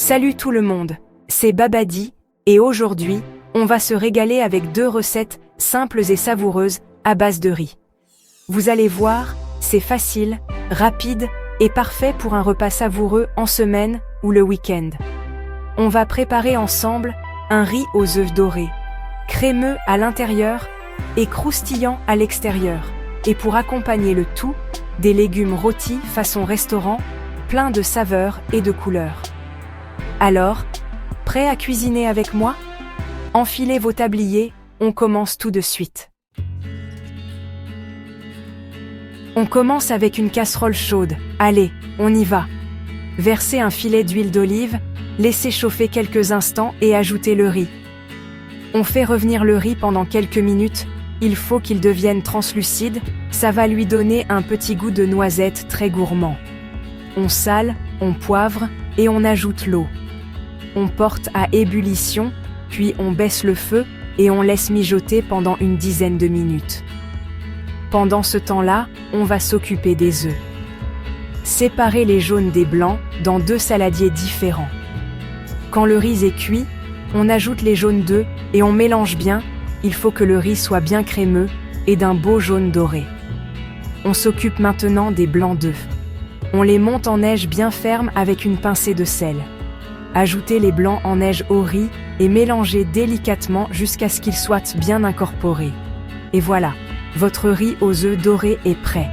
Salut tout le monde, c'est Babadi, et aujourd'hui, on va se régaler avec 2 recettes simples et savoureuses à base de riz. Vous allez voir, c'est facile, rapide et parfait pour un repas savoureux en semaine ou le week-end. On va préparer ensemble un riz aux œufs dorés, crémeux à l'intérieur et croustillant à l'extérieur. Et pour accompagner le tout, des légumes rôtis façon restaurant, pleins de saveurs et de couleurs. Alors, prêt à cuisiner avec moi? Enfilez vos tabliers, on commence tout de suite. On commence avec une casserole chaude. Allez, on y va. Versez un filet d'huile d'olive, laissez chauffer quelques instants et ajoutez le riz. On fait revenir le riz pendant quelques minutes, il faut qu'il devienne translucide, ça va lui donner un petit goût de noisette très gourmand. On sale, on poivre et on ajoute l'eau. On porte à ébullition, puis on baisse le feu et on laisse mijoter pendant une dizaine de minutes. Pendant ce temps-là, on va s'occuper des œufs. Séparez les jaunes des blancs dans 2 saladiers différents. Quand le riz est cuit, on ajoute les jaunes d'œufs et on mélange bien, il faut que le riz soit bien crémeux et d'un beau jaune doré. On s'occupe maintenant des blancs d'œufs. On les monte en neige bien ferme avec une pincée de sel. Ajoutez les blancs en neige au riz et mélangez délicatement jusqu'à ce qu'ils soient bien incorporés. Et voilà, votre riz aux œufs dorés est prêt.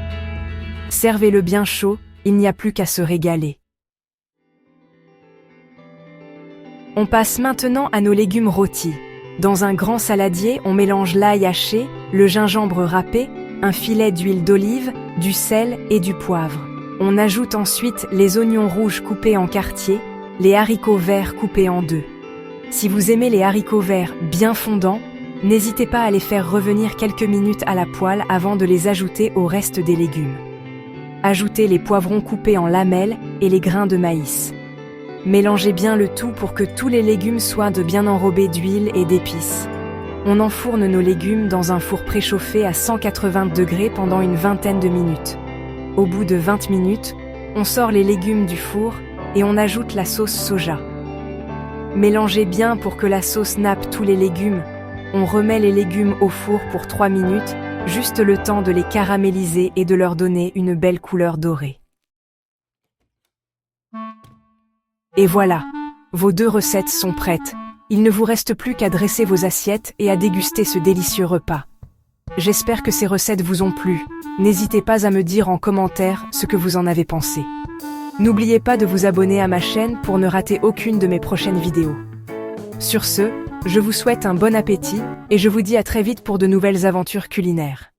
Servez-le bien chaud, il n'y a plus qu'à se régaler. On passe maintenant à nos légumes rôtis. Dans un grand saladier, on mélange l'ail haché, le gingembre râpé, un filet d'huile d'olive, du sel et du poivre. On ajoute ensuite les oignons rouges coupés en quartiers, les haricots verts coupés en 2. Si vous aimez les haricots verts bien fondants, n'hésitez pas à les faire revenir quelques minutes à la poêle avant de les ajouter au reste des légumes. Ajoutez les poivrons coupés en lamelles et les grains de maïs. Mélangez bien le tout pour que tous les légumes soient bien enrobés d'huile et d'épices. On enfourne nos légumes dans un four préchauffé à 180 degrés pendant une vingtaine de minutes. Au bout de 20 minutes, on sort les légumes du four et on ajoute la sauce soja. Mélangez bien pour que la sauce nappe tous les légumes. On remet les légumes au four pour 3 minutes, juste le temps de les caraméliser et de leur donner une belle couleur dorée. Et voilà, vos 2 recettes sont prêtes. Il ne vous reste plus qu'à dresser vos assiettes et à déguster ce délicieux repas. J'espère que ces recettes vous ont plu. N'hésitez pas à me dire en commentaire ce que vous en avez pensé. N'oubliez pas de vous abonner à ma chaîne pour ne rater aucune de mes prochaines vidéos. Sur ce, je vous souhaite un bon appétit et je vous dis à très vite pour de nouvelles aventures culinaires.